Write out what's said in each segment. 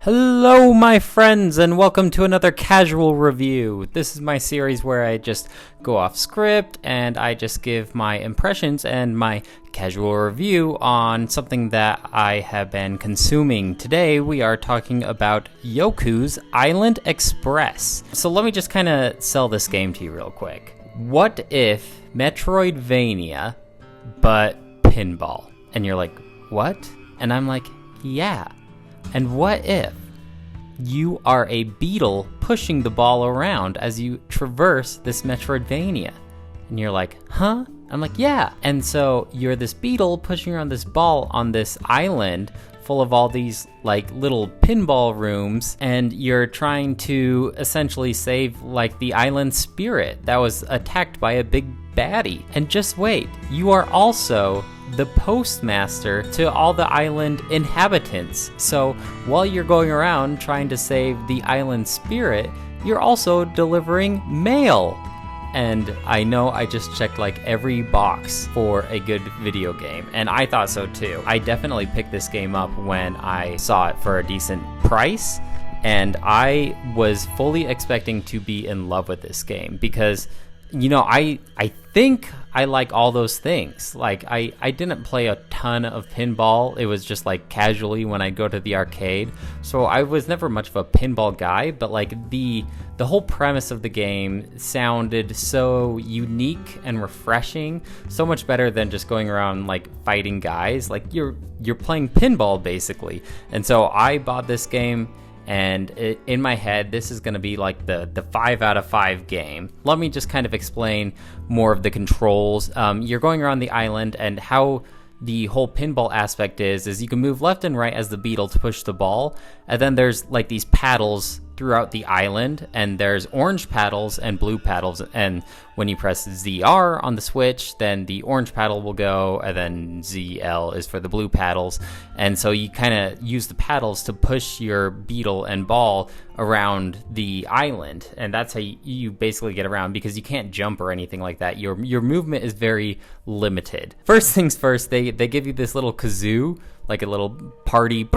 Hello, my friends, and welcome to another casual review. This is my series where I just go off script and I just give my impressions and my casual review on something that I have been consuming. Today, we are talking about Yoku's Island Express. So let me just kind of sell this game to you real quick. What if Metroidvania, but pinball? And you're like, what? And I'm like, yeah. And what if you are a beetle pushing the ball around as you traverse this Metroidvania? And you're like, huh? I'm like, yeah. And so you're this beetle pushing around this ball on this island full of all these like little pinball rooms, and you're trying to essentially save like the island spirit that was attacked by a big baddie. And just wait, you are also the postmaster to all the island inhabitants. So while you're going around trying to save the island spirit, you're also delivering mail. And I know I just checked like every box for a good video game, and I thought so too. I definitely picked this game up when I saw it for a decent price, and I was fully expecting to be in love with this game because, you know, I think I like all those things. Like, I didn't play a ton of pinball. It was just like casually when I go to the arcade. So I was never much of a pinball guy, but like the whole premise of the game sounded so unique and refreshing, so much better than just going around like fighting guys. Like you're playing pinball basically. And so I bought this game, and in my head, this is going to be like the 5 out of 5 game. Let me just kind of explain more of the controls. You're going around the island, and how the whole pinball aspect is you can move left and right as the beetle to push the ball, and then there's like these paddles throughout the island, and there's orange paddles and blue paddles, and when you press ZR on the Switch, then the orange paddle will go, and then ZL is for the blue paddles. And so you kind of use the paddles to push your beetle and ball around the island, and that's how you basically get around, because you can't jump or anything like that. Your movement is very limited. First things first, they give you this little kazoo, like a little party,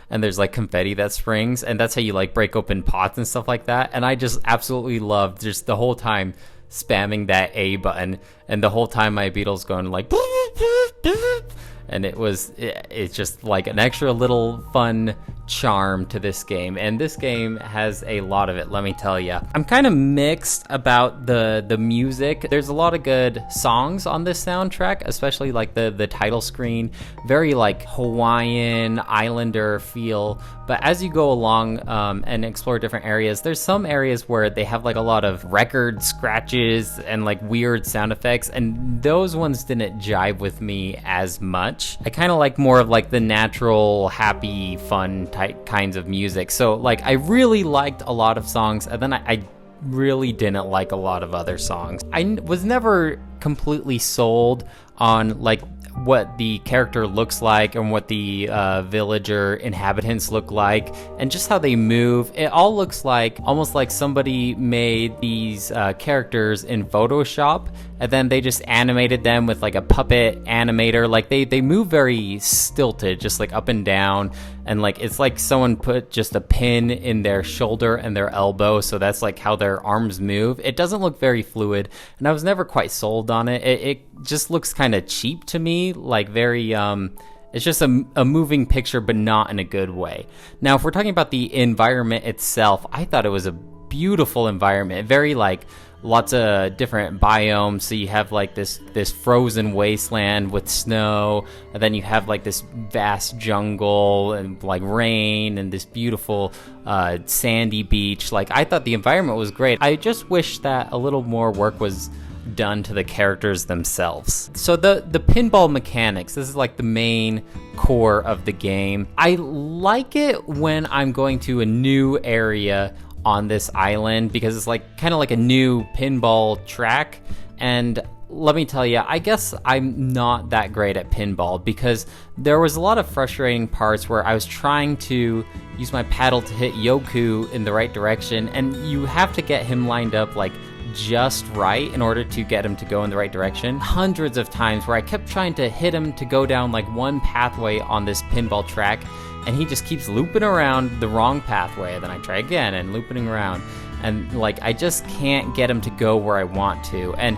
and there's like confetti that springs, and that's how you like break open pots and stuff like that. And I just absolutely loved just the whole time spamming that A button, and the whole time my beetle's going like, and it's just like an extra little fun charm to this game. And this game has a lot of it, let me tell you. I'm kind of mixed about the music. There's a lot of good songs on this soundtrack, especially like the title screen, very like Hawaiian Islander feel. But as you go along and explore different areas, there's some areas where they have like a lot of record scratches and like weird sound effects, and those ones didn't jive with me as much. I kind of like more of like the natural, happy, fun type kinds of music. So like I really liked a lot of songs, and then I really didn't like a lot of other songs. I was never completely sold on like what the character looks like and what the villager inhabitants look like and just how they move. It all looks like almost like somebody made these characters in Photoshop, and then they just animated them with like a puppet animator. Like they move very stilted, just like up and down, and like it's like someone put just a pin in their shoulder and their elbow, so that's like how their arms move. It doesn't look very fluid, and I was never quite sold on it. It just looks kind of cheap to me, like very it's just a moving picture, but not in a good way. Now, if we're talking about the environment itself, I thought it was a beautiful environment, very like lots of different biomes. So you have like this frozen wasteland with snow, and then you have like this vast jungle and like rain and this beautiful sandy beach. Like I thought the environment was great. I just wish that a little more work was done to the characters themselves. So the pinball mechanics, this is like the main core of the game. I like it when I'm going to a new area on this island, because it's like kind of like a new pinball track. And let me tell you, I guess I'm not that great at pinball, because there was a lot of frustrating parts where I was trying to use my paddle to hit Yoku in the right direction, and you have to get him lined up like just right in order to get him to go in the right direction. Hundreds of times where I kept trying to hit him to go down like one pathway on this pinball track, and he just keeps looping around the wrong pathway. And then I try again and looping around. And like, I just can't get him to go where I want to. And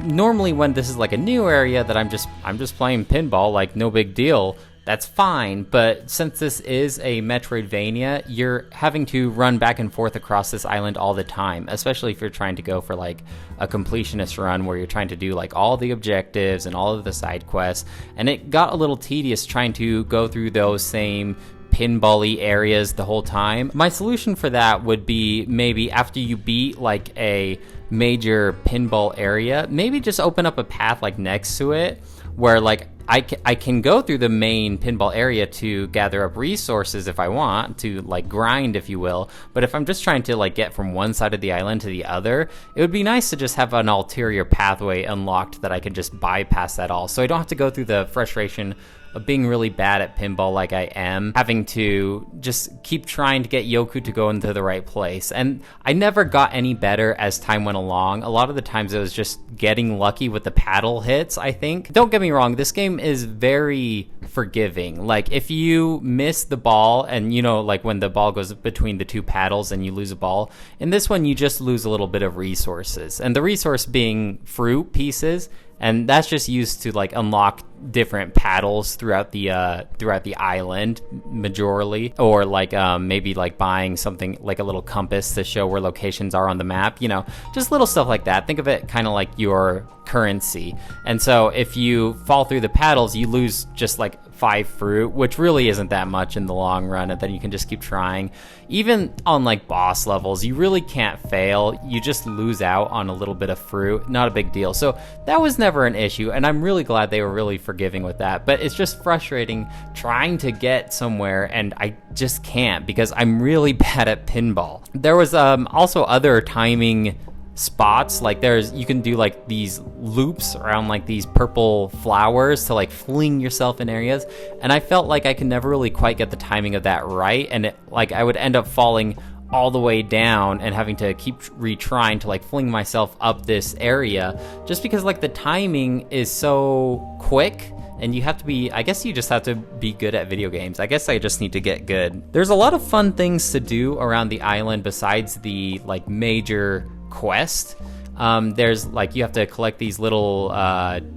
normally when this is like a new area that I'm just playing pinball, like no big deal, that's fine. But since this is a Metroidvania, you're having to run back and forth across this island all the time, especially if you're trying to go for like a completionist run where you're trying to do like all the objectives and all of the side quests. And it got a little tedious trying to go through those same pinball-y areas the whole time. My solution for that would be maybe after you beat like a major pinball area, maybe just open up a path like next to it where like I can go through the main pinball area to gather up resources if I want to, like grind, if you will. But if I'm just trying to like get from one side of the island to the other, it would be nice to just have an ulterior pathway unlocked that I can just bypass that all. So I don't have to go through the frustration of being really bad at pinball like I am, having to just keep trying to get Yoku to go into the right place. And I never got any better as time went along. A lot of the times it was just getting lucky with the paddle hits, I think. Don't get me wrong, this game is very forgiving. Like if you miss the ball and you know, like when the ball goes between the two paddles and you lose a ball, in this one you just lose a little bit of resources. And the resource being fruit pieces, and that's just used to like unlock different paddles throughout the island majorly, or like maybe like buying something like a little compass to show where locations are on the map, you know, just little stuff like that. Think of it kind of like your currency. And so if you fall through the paddles, you lose just like 5 fruit, which really isn't that much in the long run, and then you can just keep trying. Even on like boss levels, you really can't fail. You just lose out on a little bit of fruit, not a big deal. So that was never an issue, and I'm really glad they were really forgiving with that. But it's just frustrating trying to get somewhere, and I just can't because I'm really bad at pinball. There was also other timing spots, like you can do like these loops around like these purple flowers to like fling yourself in areas, and I felt like I could never really quite get the timing of that right, and like I would end up falling all the way down and having to keep retrying to like fling myself up this area just because like the timing is so quick. And you have to be, I guess you just have to be good at video games. I guess I just need to get good. There's a lot of fun things to do around the island besides the like major quest. There's like, you have to collect these little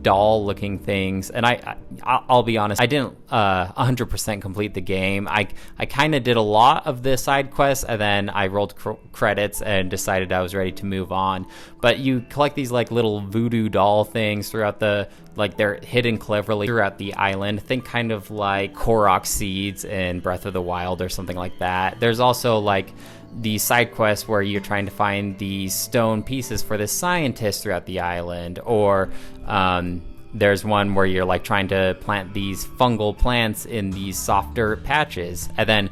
doll looking things, and I'll be honest, I didn't 100% complete the game. I kind of did a lot of the side quests, and then I rolled credits and decided I was ready to move on. But you collect these like little voodoo doll things throughout like they're hidden cleverly throughout the island. Think kind of like Korok seeds in Breath of the Wild or something like that. There's also like the side quest where you're trying to find the stone pieces for the scientist throughout the island, or there's one where you're like trying to plant these fungal plants in these softer patches. And then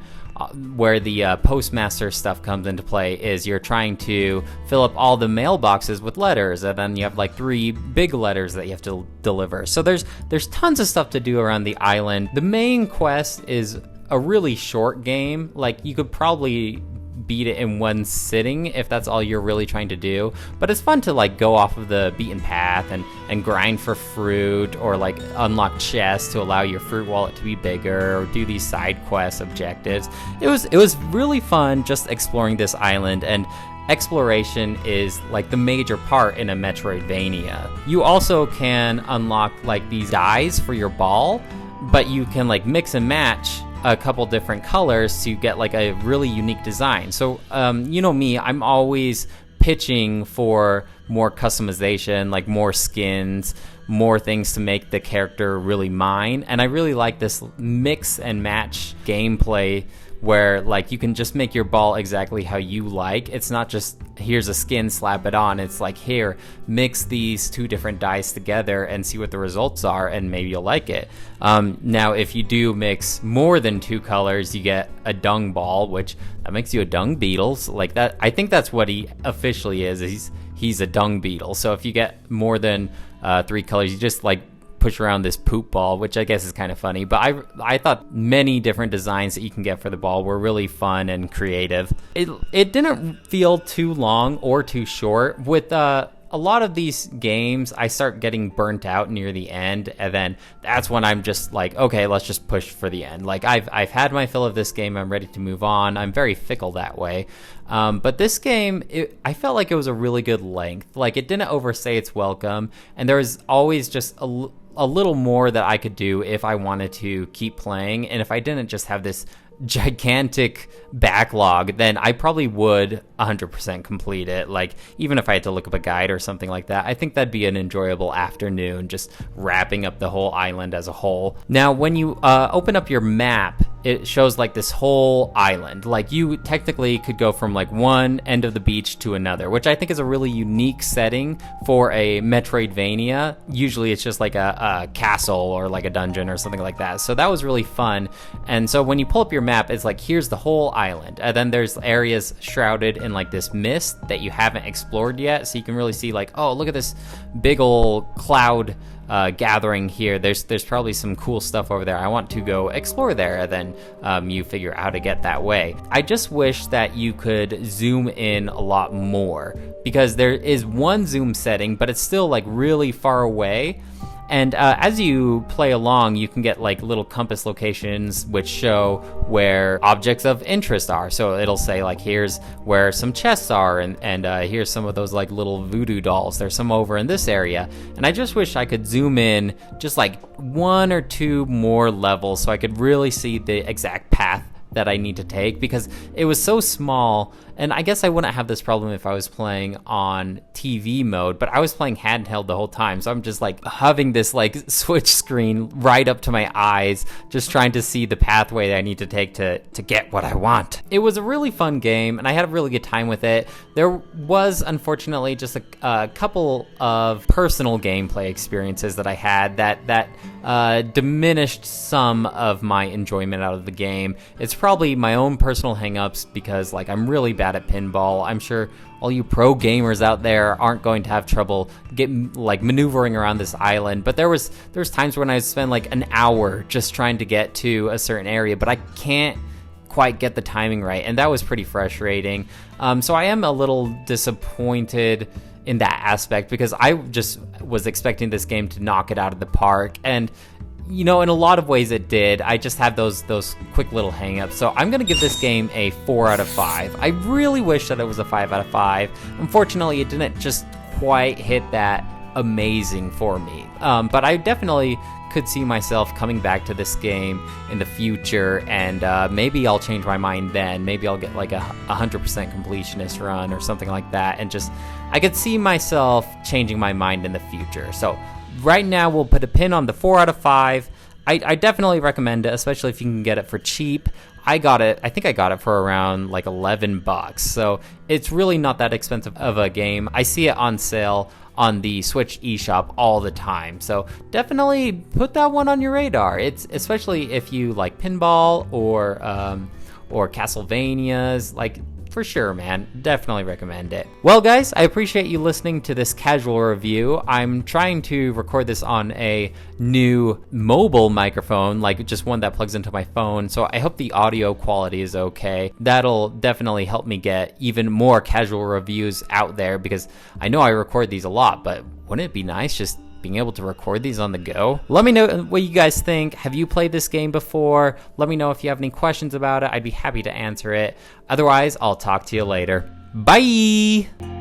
where the postmaster stuff comes into play is you're trying to fill up all the mailboxes with letters, and then you have like 3 big letters that you have to deliver. So there's tons of stuff to do around the island. The main quest is a really short game. Like you could probably beat it in one sitting if that's all you're really trying to do, but it's fun to like go off of the beaten path and grind for fruit, or like unlock chests to allow your fruit wallet to be bigger, or do these side quest objectives. It was really fun just exploring this island, and exploration is like the major part in a Metroidvania. You also can unlock like these dyes for your ball, but you can like mix and match a couple different colors to get like a really unique design. So you know me, I'm always pitching for more customization, like more skins, more things to make the character really mine. And I really like this mix and match gameplay where like you can just make your ball exactly how you like. It's not just here's a skin, slap it on. It's like, here, mix these 2 different dyes together and see what the results are, and maybe you'll like it. Now if you do mix more than 2 colors, you get a dung ball, which that makes you a dung beetle. So like that, I think that's what he officially is. He's a dung beetle. So if you get more than 3 colors, you just like push around this poop ball, which I guess is kind of funny. But I thought many different designs that you can get for the ball were really fun and creative. It didn't feel too long or too short. With a lot of these games, I start getting burnt out near the end, and then that's when I'm just like, okay, let's just push for the end. Like, I've had my fill of this game. I'm ready to move on. I'm very fickle that way. But this game, I felt like it was a really good length. Like, it didn't overstay its welcome, and there was always just a little more that I could do if I wanted to keep playing, and if I didn't just have this gigantic backlog, then I probably would 100% complete it. Like, even if I had to look up a guide or something like that, I think that'd be an enjoyable afternoon, just wrapping up the whole island as a whole. Now, when you open up your map, it shows like this whole island. Like, you technically could go from like one end of the beach to another, which I think is a really unique setting for a Metroidvania. Usually it's just like a castle or like a dungeon or something like that. So that was really fun. And so when you pull up your map, it's like, here's the whole island, and then there's areas shrouded in like this mist that you haven't explored yet, so you can really see like, oh, look at this big old cloud gathering here. There's probably some cool stuff over there. I want to go explore there, and then you figure out how to get that way. I just wish that you could zoom in a lot more, because there is one zoom setting, but it's still like really far away. And as you play along, you can get like little compass locations which show where objects of interest are. So it'll say like, here's where some chests are, and here's some of those like little voodoo dolls. There's some over in this area. And I just wish I could zoom in just like one or two more levels so I could really see the exact path that I need to take, because it was so small. And I guess I wouldn't have this problem if I was playing on TV mode, but I was playing handheld the whole time, so I'm just like having this like switch screen right up to my eyes, just trying to see the pathway that I need to take to get what I want. It was a really fun game, and I had a really good time with it. There was unfortunately just a couple of personal gameplay experiences that I had that diminished some of my enjoyment out of the game. It's probably my own personal hangups, because like, I'm really bad at pinball. I'm sure all you pro gamers out there aren't going to have trouble maneuvering around this island, but there's times when I spend like an hour just trying to get to a certain area, but I can't quite get the timing right, and that was pretty frustrating. So I am a little disappointed in that aspect, because I just was expecting this game to knock it out of the park, and you know, in a lot of ways it did. I just have those quick little hang-ups. So I'm going to give this game a 4 out of 5. I really wish that it was a 5 out of 5. Unfortunately, it didn't just quite hit that amazing for me. But I definitely could see myself coming back to this game in the future, and maybe I'll change my mind then. Maybe I'll get like a 100% completionist run or something like that, and just, I could see myself changing my mind in the future. So right now, we'll put a pin on the 4 out of 5. I definitely recommend it, especially if you can get it for cheap. I think I got it for around like $11, so it's really not that expensive of a game. I see it on sale on the Switch eShop all the time, so definitely put that one on your radar. It's especially if you like pinball or Castlevanias, like, for sure, man. Definitely recommend it. Well, guys, I appreciate you listening to this casual review. I'm trying to record this on a new mobile microphone, like just one that plugs into my phone, so I hope the audio quality is okay. That'll definitely help me get even more casual reviews out there, because I know I record these a lot, but wouldn't it be nice just being able to record these on the go? Let me know what you guys think. Have you played this game before? Let me know if you have any questions about it. I'd be happy to answer it. Otherwise, I'll talk to you later. Bye!